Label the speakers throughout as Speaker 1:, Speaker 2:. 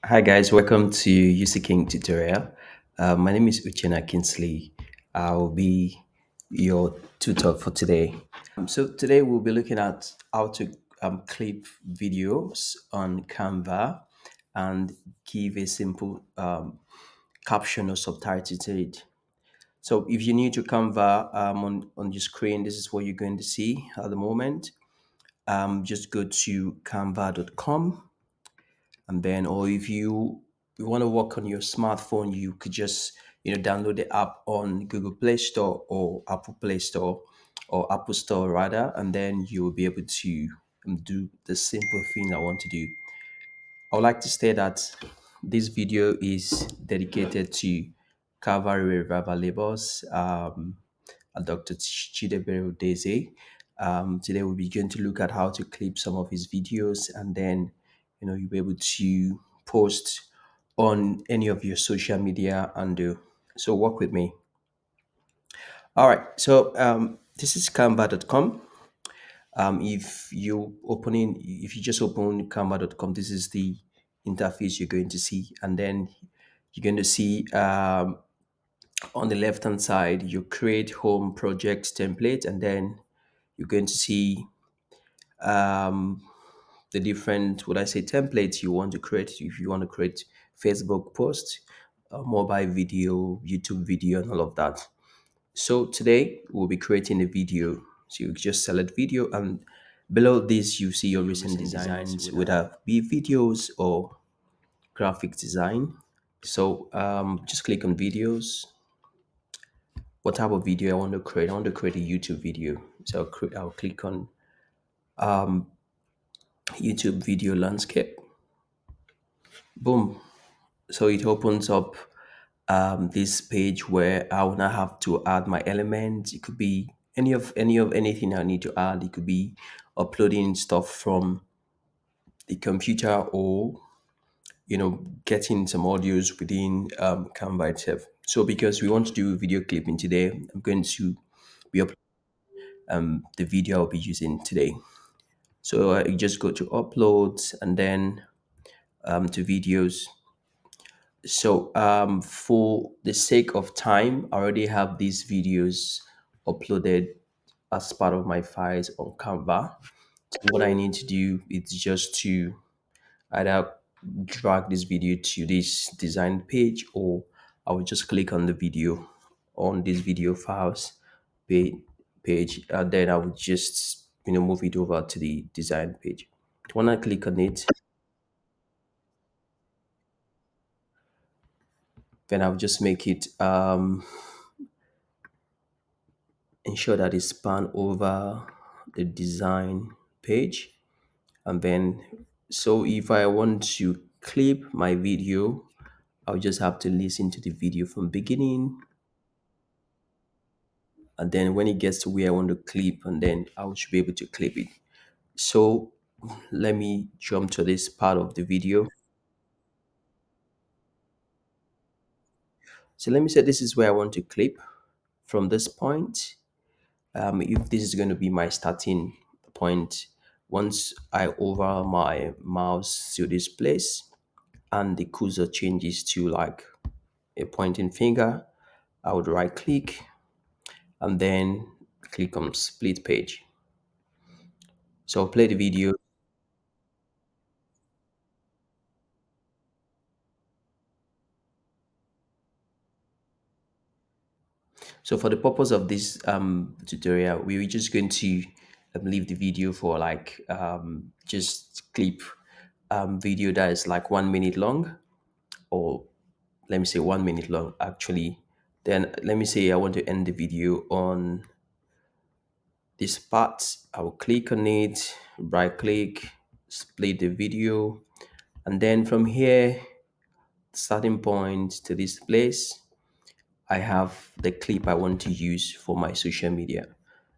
Speaker 1: Hi guys, welcome to UC King tutorial. My name is Uchenna Kingsley. I'll be your tutor for today. So today we'll be looking at how to clip videos on Canva and give a simple caption or subtitle to it. So if you're new to Canva, on your screen, this is what you're going to see at the moment. Just go to canva.com, and then, or if you want to work on your smartphone, you could just download the app on Google Play Store or Apple Play Store, or Apple Store rather, and then you will be able to do the simple thing I want to do. I would like to say that this video is dedicated to Calvary Revival Labels, Dr. Chidebere Daisy. Today we'll be going to look at how to clip some of his videos, and then you'll be able to post on any of your social media and do. So work with me. All right. So this is canva.com. If you just open canva.com, this is the interface you're going to see, and then you're going to see on the left hand side you create home project template, and then you're going to see um, the different, what I say, templates you want to create. If you want to create Facebook post, mobile video, YouTube video, and all of that. So today we'll be creating a video. So you just select video, and below this you see your recent designs, whether be videos or graphic design. So just click on videos. What type of video I want to create? I want to create a YouTube video. So I'll click on YouTube video landscape. Boom. So it opens up this page where I will now have to add my elements. It could be any of anything I need to add. It could be uploading stuff from the computer, or getting some audios within Canva itself. So because we want to do video clipping today, I'm going to be up the video I'll be using today. So you just go to uploads, and then to videos. So for the sake of time, I already have these videos uploaded as part of my files on Canva. So what I need to do is just to either drag this video to this design page, or I will just click on the video on this video files pa- page, and then I will just move it over to the design page. When I click on it, then I'll just make it ensure that it's span over the design page. And then, so if I want to clip my video, I'll just have to listen to the video from beginning, and then when it gets to where I want to clip, and then I should be able to clip it. So let me jump to this part of the video. So let me say this is where I want to clip from this point. If this is going to be my starting point, once I over my mouse to this place and the cursor changes to like a pointing finger, I would right click and then click on split page. So I'll play the video. So for the purpose of this tutorial, we're just going to leave the video for like just clip video that is like 1 minute long, or let me say 1 minute long actually. Then let me say I want to end the video on this part. I will click on it, right click, split the video, and then from here, starting point to this place, I have the clip I want to use for my social media.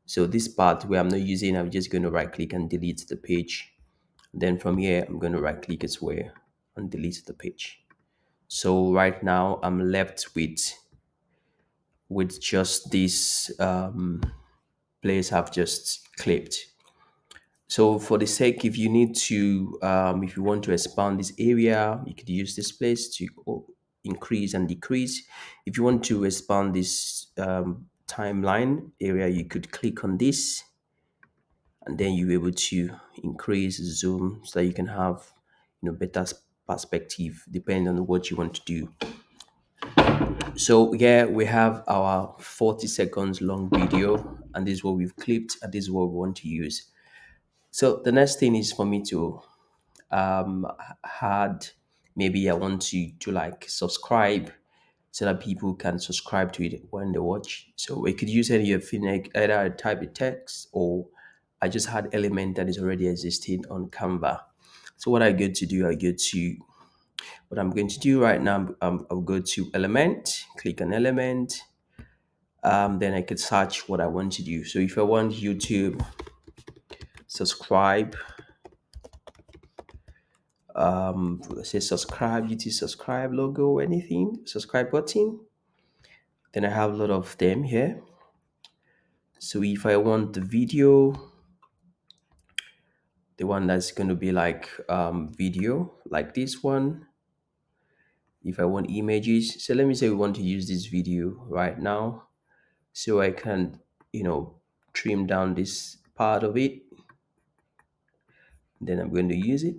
Speaker 1: So this part where I'm not using, I'm just going to right click and delete the page. Then from here, I'm going to right click as well and delete the page. So right now I'm left with just this place I've just clipped. So for the sake, if you need to, if you want to expand this area, you could use this place to increase and decrease. If you want to expand this timeline area, you could click on this, and then you're able to increase zoom so that you can have, better perspective depending on what you want to do. So here we have our 40 seconds long video, and this is what we've clipped, and this is what we want to use. So the next thing is for me to had maybe I want to like subscribe so that people can subscribe to it when they watch. So we could use any of it, like either I type a text or I just had element that is already existing on Canva. So what I go to do, I go to what I'm going to do right now. I'll go to element, click on element. Then I could search what I want to do. So if I want YouTube subscribe, let's say subscribe, YouTube subscribe logo, anything, subscribe button. Then I have a lot of them here. So if I want the video, the one that's going to be like video, like this one. If I want images, so let me say we want to use this video right now. So I can, you know, trim down this part of it. Then I'm going to use it.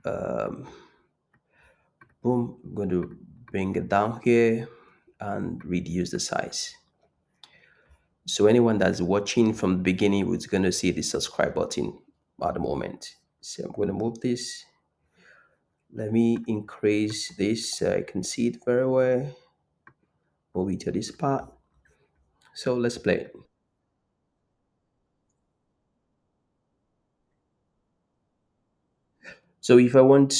Speaker 1: Boom, I'm going to bring it down here and reduce the size. So anyone that's watching from the beginning is going to see the subscribe button at the moment. So I'm going to move this. Let me increase this so I can see it very well. Move it to this part. So let's play it. So if I want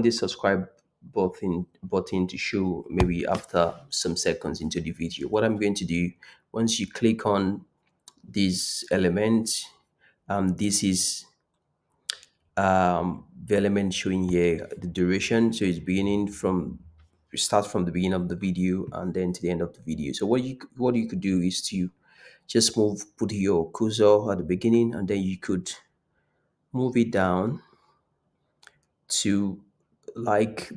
Speaker 1: this subscribe button to show maybe after some seconds into the video, what I'm going to do, once you click on this element, this is the element showing here the duration. So it's beginning from, it starts from the beginning of the video and then to the end of the video. So what you could do is to just put your cursor at the beginning, and then you could move it down to like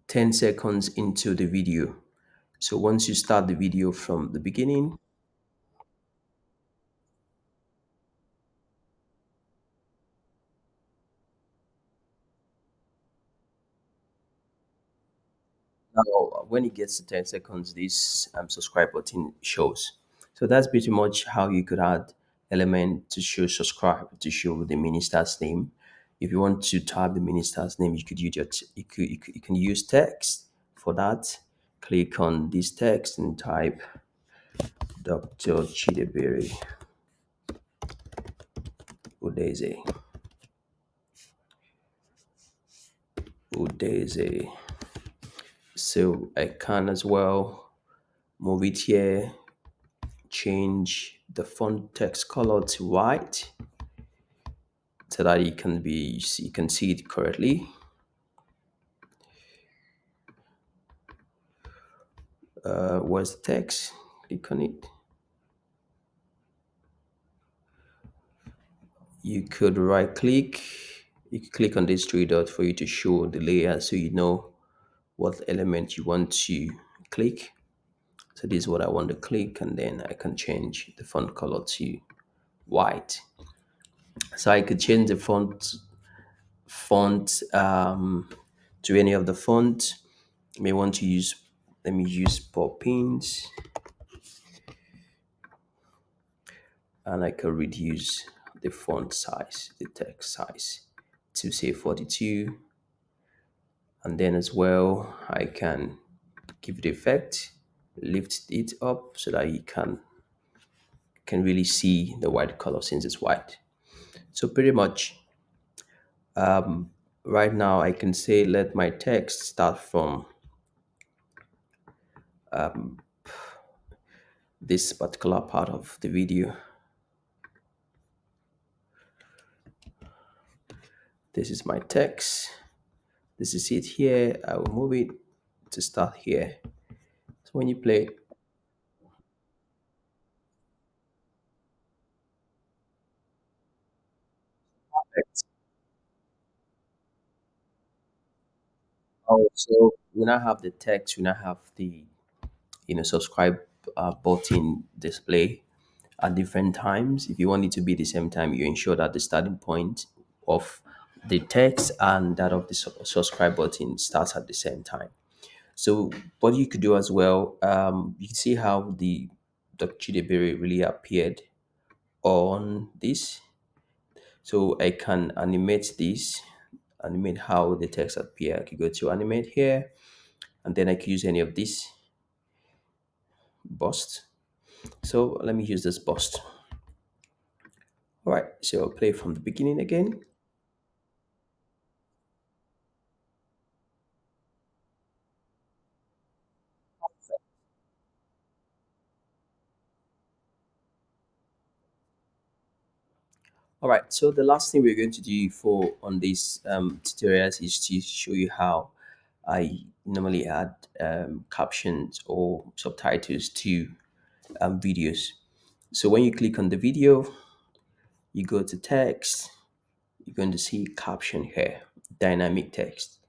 Speaker 1: 10 seconds into the video. So once you start the video from the beginning, now when it gets to 10 seconds, this subscribe button shows. So that's pretty much how you could add element to show subscribe, to show the minister's name. If you want to type the minister's name, you could use you can use text for that. Click on this text and type Dr. Chidebere Udeze. Udeze. So I can as well move it here, change the font text color to white so that you can see it correctly. Where's the text? Click on it. You could right click. You could click on this three dots for you to show the layer so you know what element you want to click. So this is what I want to click, and then I can change the font color to white. So I could change the font to any of the font. I may want to use, let me use Poppins, and I can reduce the font size, the text size to say 42. And then as well, I can give it effect, lift it up so that you can really see the white color since it's white. So pretty much right now I can say let my text start from this particular part of the video. This is my text. This is it here. I will move it to start here. So when you play, Oh, so we now have the text, we now have the subscribe button display at different times. If you want it to be the same time, you ensure that the starting point of the text and that of the subscribe button starts at the same time. So what you could do as well, you can see how the Dr. Chidebere really appeared on this. So I can animate this, animate how the text appear. I could go to animate here, and then I could use any of this bust. So let me use this bust. All right, so I'll play from the beginning again. All right, so the last thing we're going to do for on this tutorials is to show you how I normally add captions or subtitles to videos. So when you click on the video, you go to text, you're going to see caption here, dynamic text.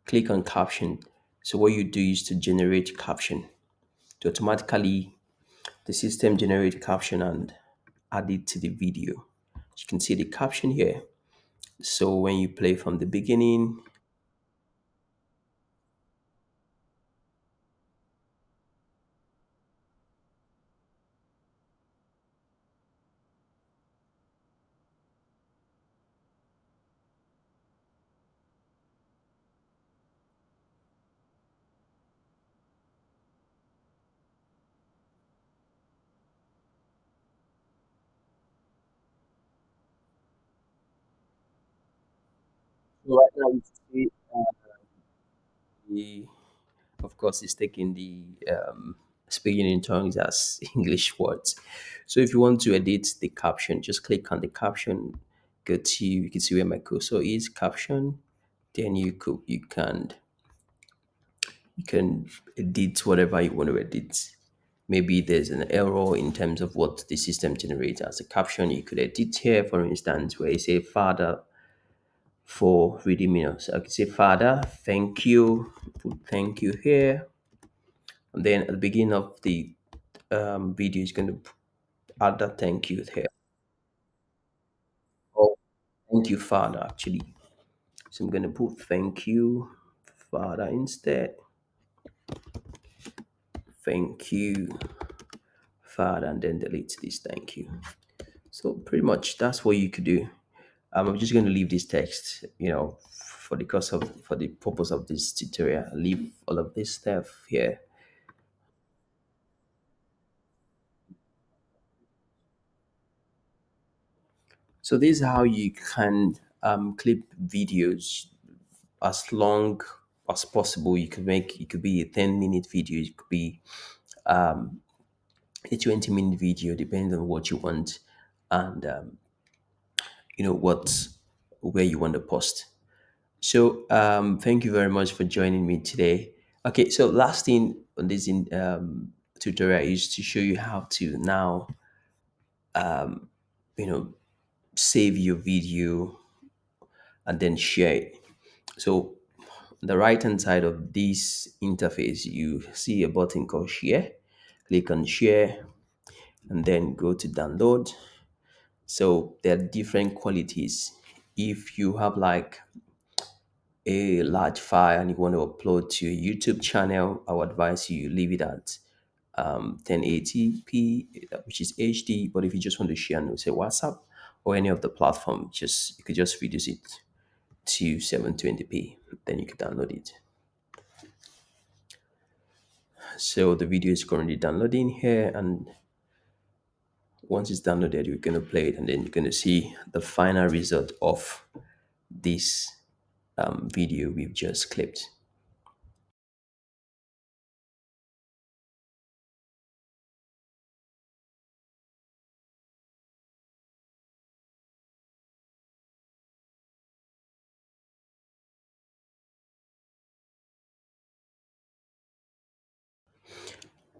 Speaker 1: Click on caption. So what you do is to generate caption. To automatically, the system generate caption and add it to the video. You can see the caption here. So when you play from the beginning, so right now you see the, of course, it's taking the speaking in tongues as English words. So if you want to edit the caption, just click on the caption. Go to you can see where my cursor is, caption. Then you can edit whatever you want to edit. Maybe there's an error in terms of what the system generates as a caption. You could edit here, for instance, where you say Father for reading me. So I could say Father, thank you. Put thank you here. And then at the beginning of the video is going to add that thank you here. Oh, thank you, Father, actually. So I'm going to put thank you, Father, instead. Thank you, Father, and then delete this thank you. So pretty much that's what you could do. I'm just going to leave this text, for the purpose of this tutorial. I'll leave all of this stuff here. So this is how you can clip videos as long as possible. You could make it could be a 10-minute video, it could be a 20-minute video, depending on what you want and what where you want to post. So thank you very much for joining me today. Okay, so last thing on this tutorial is to show you how to now you know save your video and then share it. So the right hand side of this interface, you see a button called share. Click on share and then go to download. So there are different qualities. If you have like a large file and you want to upload to your YouTube channel, I would advise you leave it at 1080p, which is HD. But if you just want to share on say WhatsApp or any of the platform, just you could just reduce it to 720p. Then you can download it. So the video is currently downloading here, and once it's downloaded, you're gonna play it, and then you're gonna see the final result of this video we've just clipped.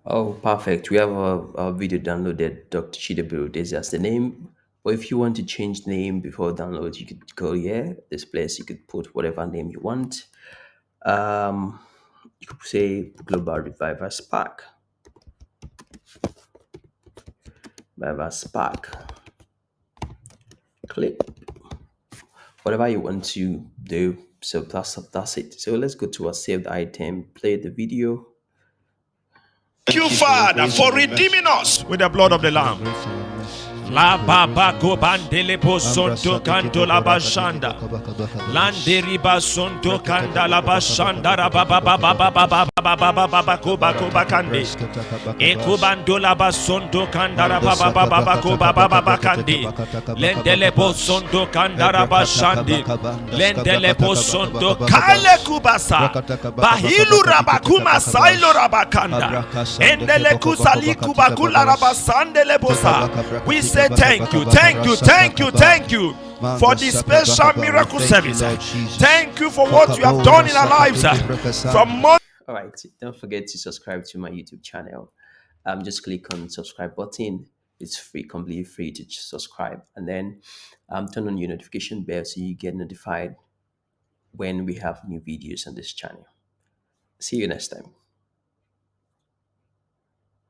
Speaker 1: Oh, perfect. We have a video downloaded, Dr. Chidebu. This is the name. But if you want to change name before download, you could go here, this place, you could put whatever name you want. Um, you could say Global Revival Spark. Revival Spark. Click whatever you want to do. So that's it. So let's go to our saved item, play the video.
Speaker 2: Thank you, Father, for redeeming us with the blood of the Lamb. La baba go bandele bosonto kanto la bashanda. Landeri basonto kanda la bashanda ra baba baba baba baba baba koba koba kande. Ekubando la basonto kanda ra baba baba koba baba kande. Lendele bosonto kanda ra bashandi. Lendele bosonto kale kubasa. Bahilu rabakuma sailo rabakanda. Endele kusali kubakula rabasandele bosa. We say thank you, thank you, thank you, thank you for this special miracle service. Thank you for what you have done in our lives. From
Speaker 1: All right, don't forget to subscribe to my YouTube channel. Just click on the subscribe button. It's free, completely free to subscribe, and then turn on your notification bell so you get notified when we have new videos on this channel. See you next time.